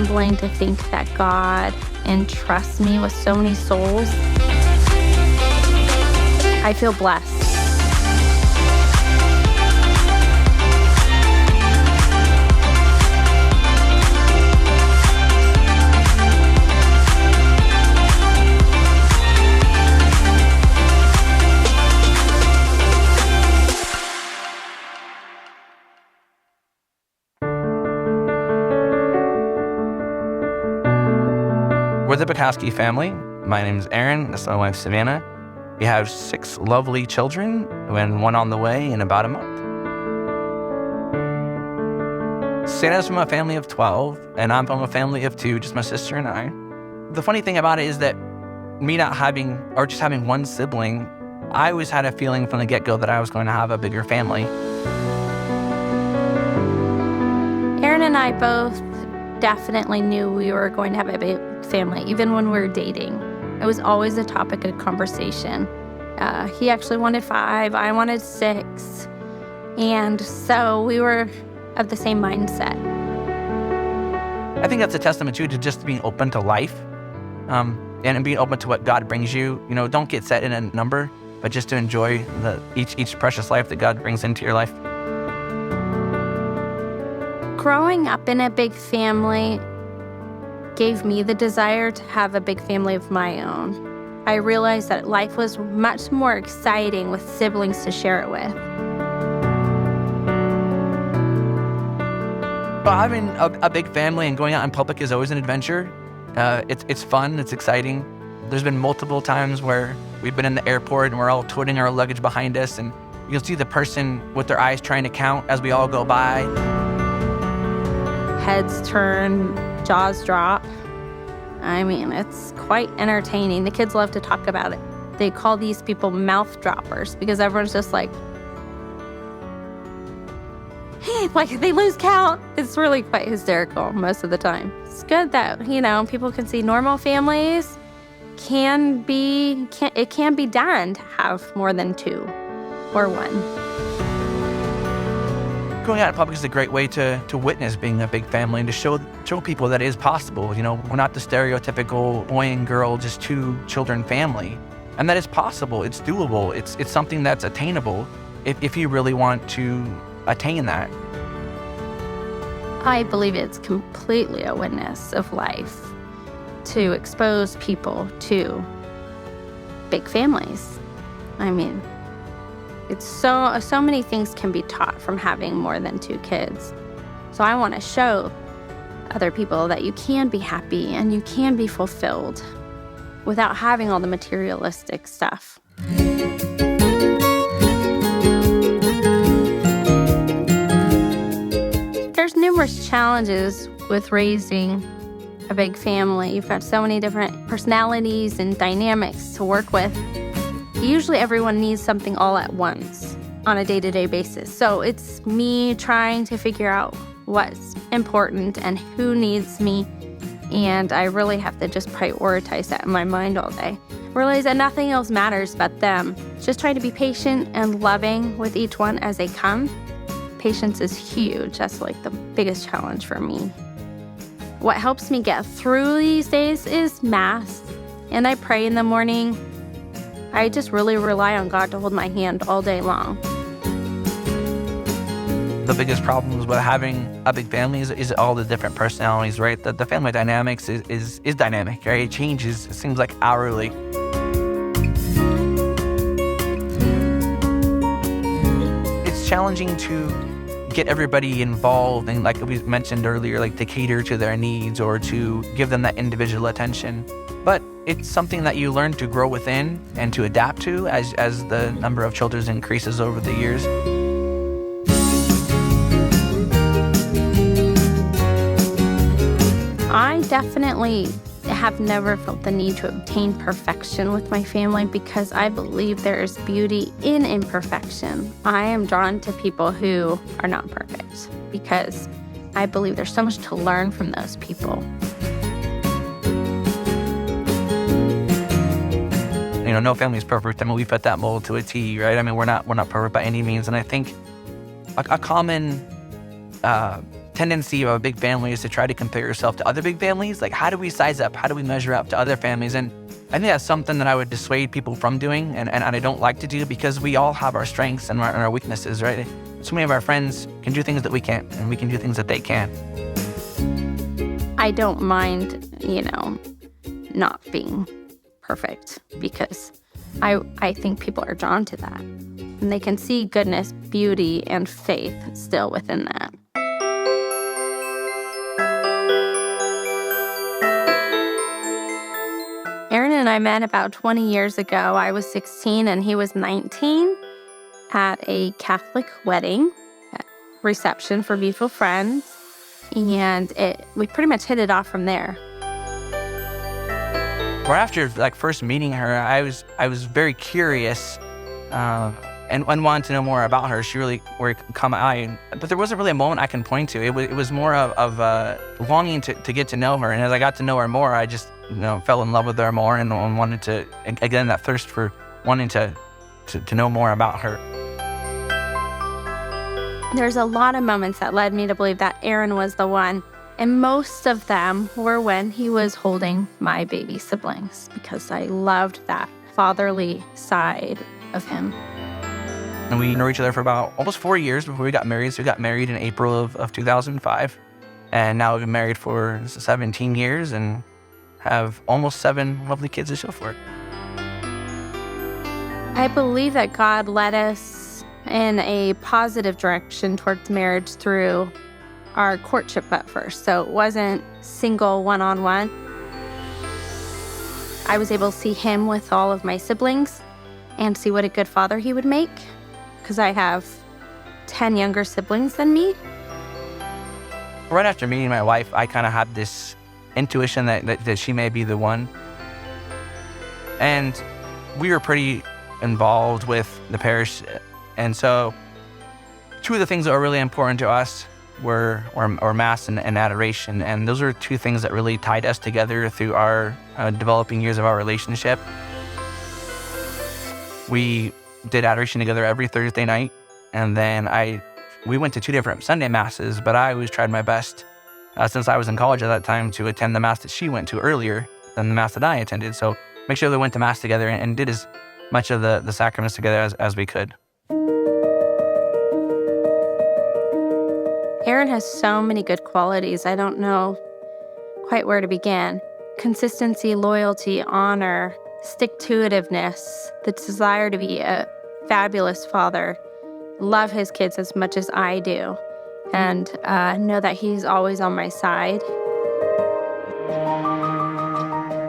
humbling to think that God entrusts me with so many souls. I feel blessed. We're the Buczkowski family. My name is Aaron. This is my wife, Savanna. We have 6 lovely children, and 1 on the way in about a month. Santa's from a family of 12, and I'm from a family of 2, just my sister and I. The funny thing about it is that me not having, or just having 1 sibling, I always had a feeling from the get-go that I was going to have a bigger family. Aaron and I both definitely knew we were going to have a big family, even when we were dating. It was always a topic of conversation. He actually wanted 5, I wanted 6. And so we were of the same mindset. I think that's a testament too to just being open to life, and being open to what God brings you. You know, don't get set in a number, but just to enjoy each precious life that God brings into your life. Growing up in a big family gave me the desire to have a big family of my own. I realized that life was much more exciting with siblings to share it with. Well, having a big family and going out in public is always an adventure. It's fun, it's exciting. There's been multiple times where we've been in the airport and we're all toting our luggage behind us, and you'll see the person with their eyes trying to count as we all go by. Heads turn, jaws drop. I mean, it's quite entertaining. The kids love to talk about it. They call these people mouth droppers because everyone's just like they lose count. It's really quite hysterical most of the time. It's good that, people can see normal families it can be done to have more than 2 or 1. Going out in public is a great way to witness being a big family and to show people that it is possible. We're not the stereotypical boy and girl, just 2 children family. And that is possible. It's doable. It's something that's attainable if you really want to attain that. I believe it's completely a witness of life to expose people to big families. I mean, it's so many things can be taught from having more than 2 kids. So I want to show other people that you can be happy and you can be fulfilled without having all the materialistic stuff. There's numerous challenges with raising a big family. You've got so many different personalities and dynamics to work with. Usually everyone needs something all at once on a day-to-day basis. So it's me trying to figure out what's important and who needs me. And I really have to just prioritize that in my mind all day. Realize that nothing else matters but them. Just trying to be patient and loving with each one as they come. Patience is huge. That's like the biggest challenge for me. What helps me get through these days is Mass. And I pray in the morning. I just really rely on God to hold my hand all day long. The biggest problems with having a big family is all the different personalities, right? The family dynamics is dynamic, right? It changes, it seems like hourly. It's challenging to get everybody involved and, like we mentioned earlier, like to cater to their needs or to give them that individual attention. But it's something that you learn to grow within and to adapt to as the number of children increases over the years. I definitely have never felt the need to obtain perfection with my family because I believe there is beauty in imperfection. I am drawn to people who are not perfect because I believe there's so much to learn from those people. No family is perfect. I mean, we fit that mold to a T, right? I mean, we're not perfect by any means. And I think a common tendency of a big family is to try to compare yourself to other big families. Like, how do we size up? How do we measure up to other families? And I think that's something that I would dissuade people from doing, and I don't like to do, because we all have our strengths and our weaknesses, right? So many of our friends can do things that we can't, and we can do things that they can't. I don't mind, not being perfect, because I think people are drawn to that. And they can see goodness, beauty, and faith still within that. Aaron and I met about 20 years ago. I was 16 and he was 19 at a Catholic wedding reception for mutual friends. And we pretty much hit it off from there. Right after first meeting her, I was very curious and wanted to know more about her. She really caught my eye, but there wasn't really a moment I can point to. It was more of longing to get to know her. And as I got to know her more, I just fell in love with her more and wanted to, again, that thirst for wanting to know more about her. There's a lot of moments that led me to believe that Aaron was the one. And most of them were when he was holding my baby siblings, because I loved that fatherly side of him. And we knew each other for about almost 4 years before we got married. So we got married in April of 2005. And now we've been married for 17 years and have almost 7 lovely kids to show for it. I believe that God led us in a positive direction towards marriage through our courtship at first. So it wasn't single one-on-one. I was able to see him with all of my siblings and see what a good father he would make, because I have 10 younger siblings than me. Right after meeting my wife, I kind of had this intuition that she may be the one. And we were pretty involved with the parish. And so 2 of the things that were really important to us were Mass and Adoration. And those are 2 things that really tied us together through our developing years of our relationship. We did Adoration together every Thursday night. And then we went to 2 different Sunday Masses, but I always tried my best, since I was in college at that time, to attend the Mass that she went to earlier than the Mass that I attended. So make sure we went to Mass together and did as much of the sacraments together as we could. Aaron has so many good qualities. I don't know quite where to begin. Consistency, loyalty, honor, stick-to-itiveness, the desire to be a fabulous father, love his kids as much as I do, and know that he's always on my side.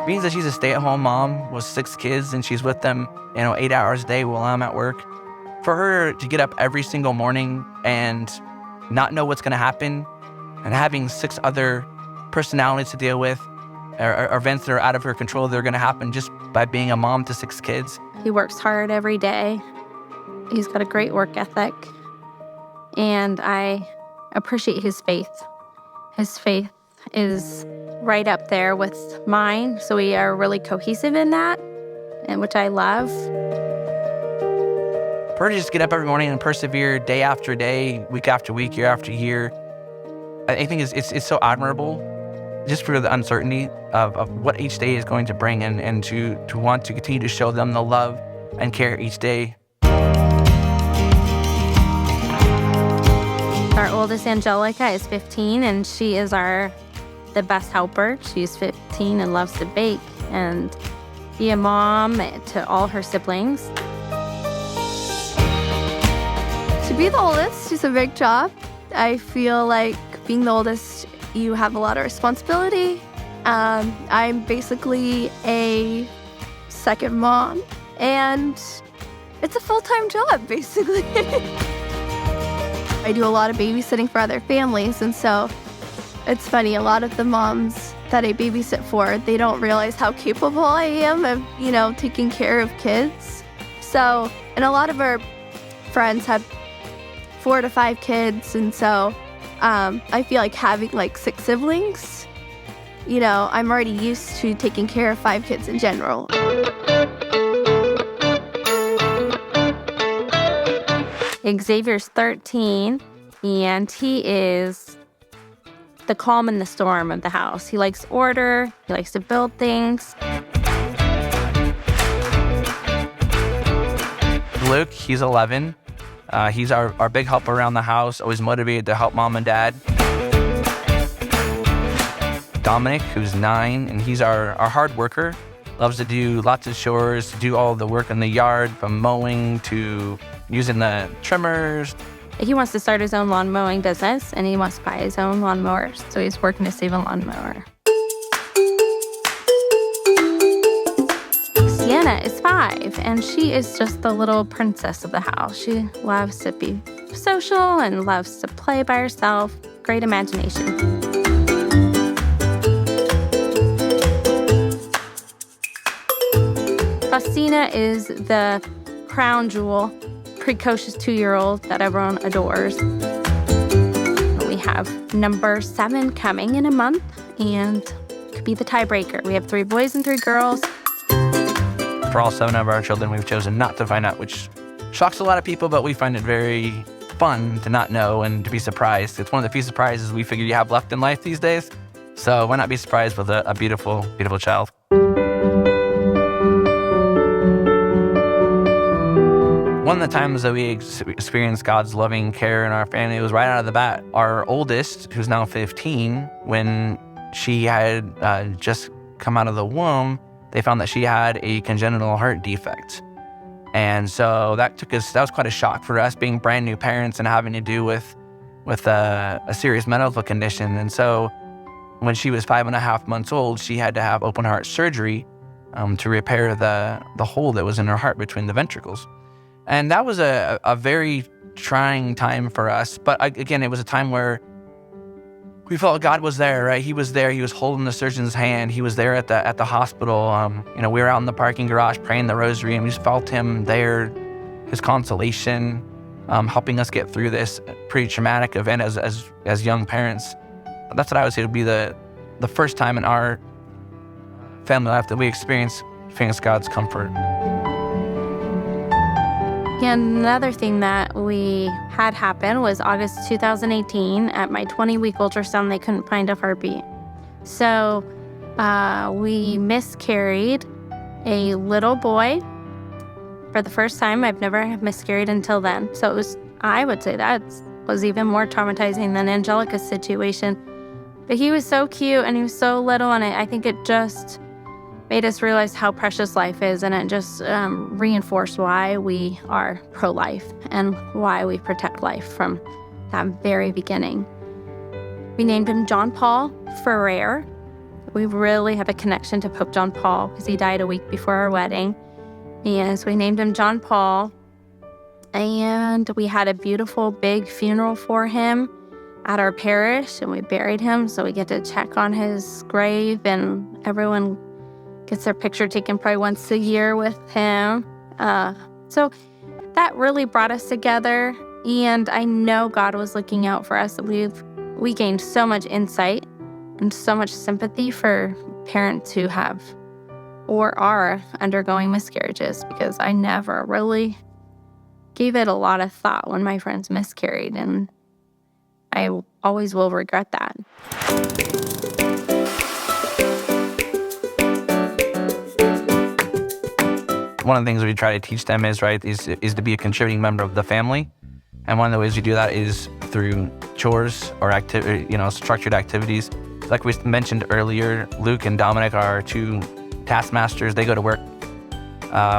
It means that she's a stay-at-home mom with 6 kids, and she's with them 8 hours a day while I'm at work. For her to get up every single morning and not know what's going to happen, and having 6 other personalities to deal with, or events that are out of her control that are going to happen just by being a mom to 6 kids. He works hard every day. He's got a great work ethic, and I appreciate his faith. His faith is right up there with mine, so we are really cohesive in that, and which I love. For her to just get up every morning and persevere day after day, week after week, year after year, I think it's so admirable, just for the uncertainty of what each day is going to bring, and to want to continue to show them the love and care each day. Our oldest, Angelica, is 15, and she is the best helper. She's 15 and loves to bake and be a mom to all her siblings. To be the oldest is a big job. I feel like being the oldest, you have a lot of responsibility. I'm basically a second mom, and it's a full-time job, basically. I do a lot of babysitting for other families, and so it's funny, a lot of the moms that I babysit for, they don't realize how capable I am of, taking care of kids. So, and a lot of our friends have 4 to 5 kids, and so I feel like having 6 siblings, I'm already used to taking care of 5 kids in general. Xavier's 13, and he is the calm in the storm of the house. He likes order. He likes to build things. Luke, he's 11. He's our big helper around the house, always motivated to help mom and dad. Dominic, who's 9, and he's our hard worker. Loves to do lots of chores, do all the work in the yard, from mowing to using the trimmers. He wants to start his own lawn mowing business, and he wants to buy his own lawnmower, so he's working to save a lawnmower. Sienna is 5, and she is just the little princess of the house. She loves to be social and loves to play by herself. Great imagination. Austina is the crown jewel, precocious 2-year-old that everyone adores. We have number 7 coming in a month, and could be the tiebreaker. We have 3 boys and 3 girls. For all 7 of our children, we've chosen not to find out, which shocks a lot of people, but we find it very fun to not know and to be surprised. It's one of the few surprises we figure you have left in life these days. So why not be surprised with a beautiful, beautiful child? One of the times that we experienced God's loving care in our family was right out of the bat. Our oldest, who's now 15, when she had just come out of the womb, they found that she had a congenital heart defect. And so that was quite a shock for us, being brand new parents and having to do with a serious medical condition. And so when she was 5.5 months old, she had to have open heart surgery to repair the hole that was in her heart between the ventricles. And that was a very trying time for us. But again, it was a time where we felt God was there, right? He was there. He was holding the surgeon's hand. He was there at the hospital. We were out in the parking garage praying the rosary, and we just felt him there, his consolation, helping us get through this pretty traumatic event as young parents. That's what I would say would be the first time in our family life that we experienced God's comfort. And another thing that we had happen was August 2018. At my 20-week ultrasound, they couldn't find a heartbeat. So we miscarried a little boy for the first time. I've never miscarried until then. So I would say that was even more traumatizing than Angelica's situation. But he was so cute and he was so little, and I think it just made us realize how precious life is, and it just reinforced why we are pro-life and why we protect life from that very beginning. We named him John Paul Ferrer. We really have a connection to Pope John Paul because he died a week before our wedding. And so we named him John Paul, and we had a beautiful big funeral for him at our parish, and we buried him, so we get to check on his grave, and everyone gets their picture taken probably once a year with him. So that really brought us together, and I know God was looking out for us. We gained so much insight and so much sympathy for parents who have or are undergoing miscarriages, because I never really gave it a lot of thought when my friends miscarried, and I always will regret that. One of the things we try to teach them is to be a contributing member of the family. And one of the ways we do that is through chores or structured activities. Like we mentioned earlier, Luke and Dominic are our 2 taskmasters. They go to work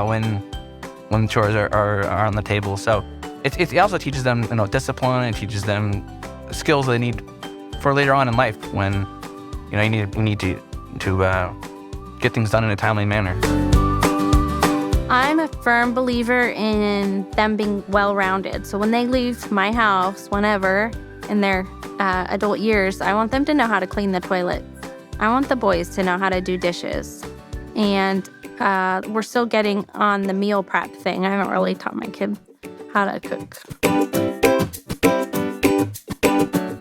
when chores are on the table. So it also teaches them discipline. It teaches them skills they need for later on in life when we need to get things done in a timely manner. I'm a firm believer in them being well-rounded. So when they leave my house, whenever, in their adult years, I want them to know how to clean the toilet. I want the boys to know how to do dishes. And we're still getting on the meal prep thing. I haven't really taught my kid how to cook.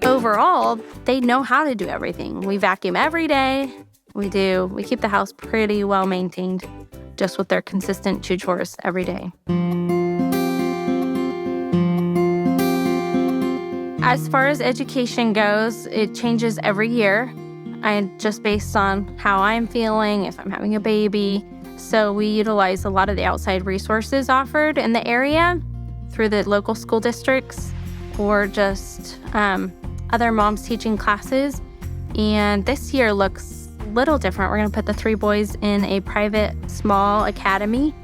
Overall, they know how to do everything. We vacuum every day. We keep the house pretty well maintained, just with their consistent 2 chores every day. As far as education goes, it changes every year. Just based on how I'm feeling, if I'm having a baby. So we utilize a lot of the outside resources offered in the area through the local school districts or just other moms teaching classes. And this year looks a little different. We're going to put the 3 boys in a private small academy,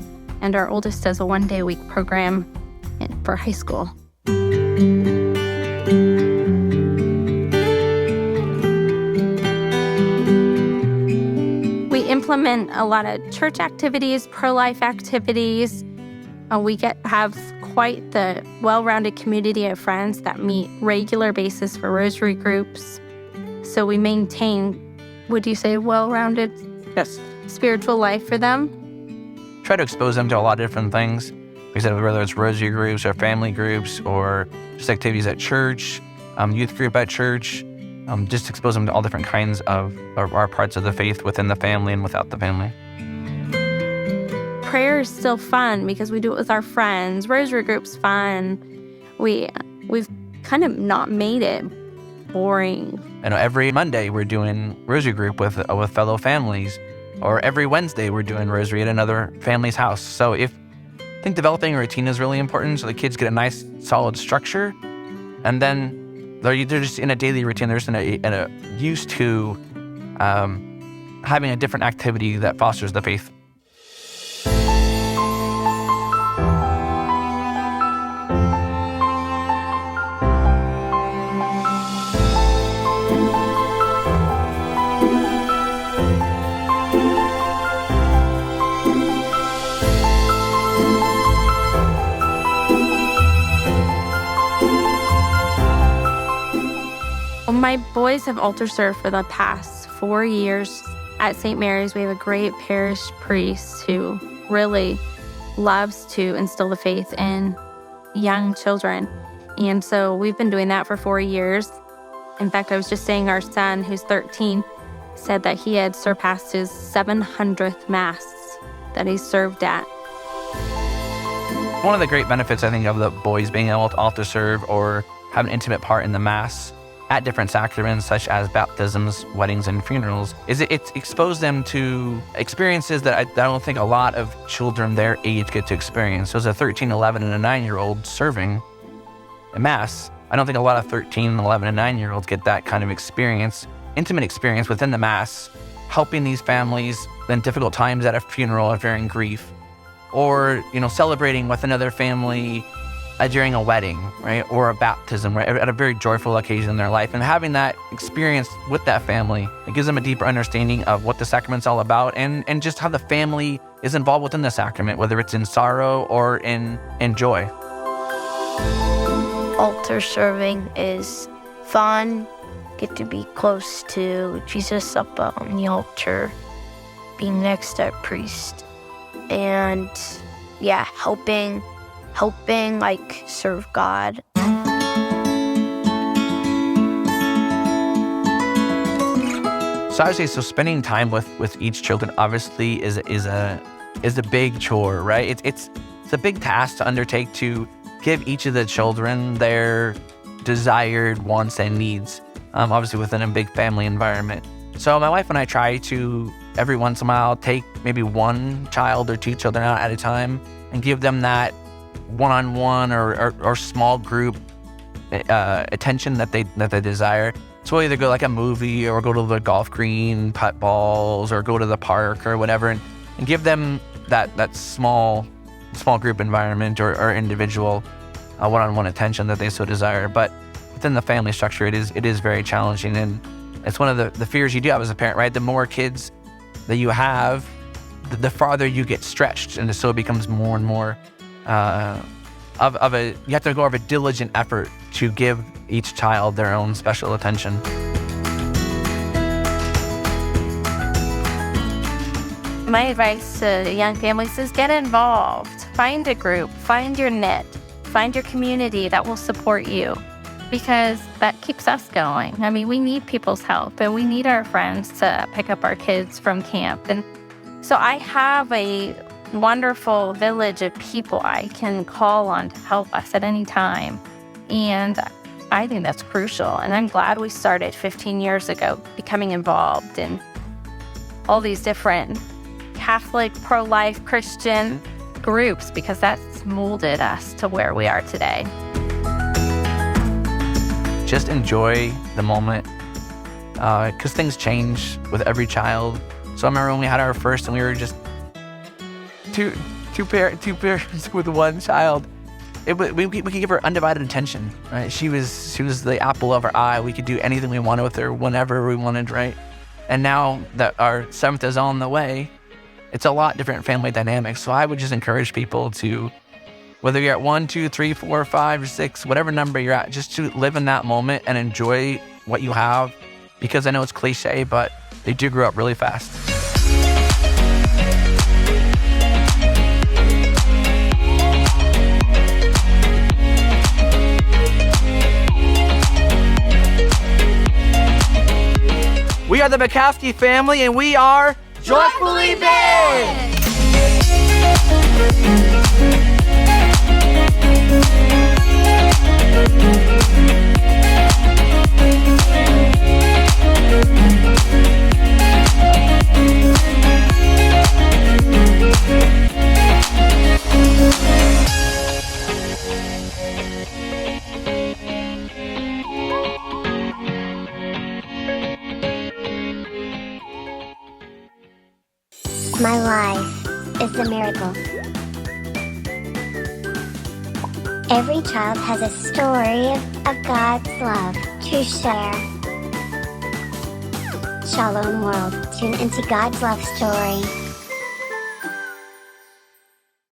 and our oldest does a 1-day-a-week program for high school. We implement a lot of church activities, pro-life activities. We have quite the well-rounded community of friends that meet regular basis for rosary groups. So we maintain, would you say, well-rounded Yes. spiritual life for them? Try to expose them to a lot of different things. Like I said, whether it's rosary groups or family groups or just activities at church, youth group at church, just expose them to all different kinds of our parts of the faith within the family and without the family. Prayer is still fun because we do it with our friends. Rosary group's fun. We've kind of not made it boring. I know every Monday we're doing rosary group with fellow families, or every Wednesday we're doing rosary at another family's house. So I think developing a routine is really important so the kids get a nice solid structure, and then they're just in a daily routine. They're just used to having a different activity that fosters the faith. My boys have altar served for the past 4 years at St. Mary's. We have a great parish priest who really loves to instill the faith in young children. And so we've been doing that for 4 years. In fact, I was just saying our son, who's 13, said that he had surpassed his 700th Mass that he served at. One of the great benefits, I think, of the boys being able to altar serve or have an intimate part in the Mass at different sacraments, such as baptisms, weddings, and funerals, is it's exposed them to experiences that I don't think a lot of children their age get to experience. So as a 13, 11, and a 9-year-old serving a Mass, I don't think a lot of 13, 11, and 9-year-olds get that kind of experience, intimate experience within the Mass, helping these families in difficult times at a funeral if they're in grief, or celebrating with another family during a wedding, right, or a baptism, right, at a very joyful occasion in their life. And having that experience with that family, it gives them a deeper understanding of what the sacrament's all about and just how the family is involved within the sacrament, whether it's in sorrow or in joy. Altar serving is fun. Get to be close to Jesus up on the altar, being next to a priest, and helping serve God. So I would say, spending time with each children obviously is a big chore, right? It's a big task to undertake to give each of the children their desired wants and needs, obviously within a big family environment. So my wife and I try to every once in a while take maybe one child or 2 children out at a time and give them that one-on-one or small group attention that they desire. So we'll either go like a movie or go to the golf green, putt balls, or go to the park or whatever, and give them that small group environment or individual one-on-one attention that they so desire. But within the family structure, it is very challenging, and it's one of the fears you do have as a parent, right? The more kids that you have, the farther you get stretched, and so it becomes more and more you have to go over a diligent effort to give each child their own special attention. My advice to young families is get involved. Find a group, find your net, find your community that will support you, because that keeps us going. I mean, we need people's help, and we need our friends to pick up our kids from camp. And so I have a wonderful village of people I can call on to help us at any time. And I think that's crucial. And I'm glad we started 15 years ago becoming involved in all these different Catholic, pro-life, Christian groups, because that's molded us to where we are today. Just enjoy the moment, because things change with every child. So I remember when we had our first and we were just two parents with one child. We could give her undivided attention, right? She was the apple of our eye. We could do anything we wanted with her whenever we wanted, right? And now that our 7th is on the way, it's a lot different family dynamics. So I would just encourage people to, whether you're at 1, 2, 3, 4, 5, or 6, whatever number you're at, just to live in that moment and enjoy what you have, because I know it's cliche, but they do grow up really fast. We are the Buczkowski family, and we are joyfully big! My life is a miracle. Every child has a story of God's love to share. Shalom world, tune into God's love story.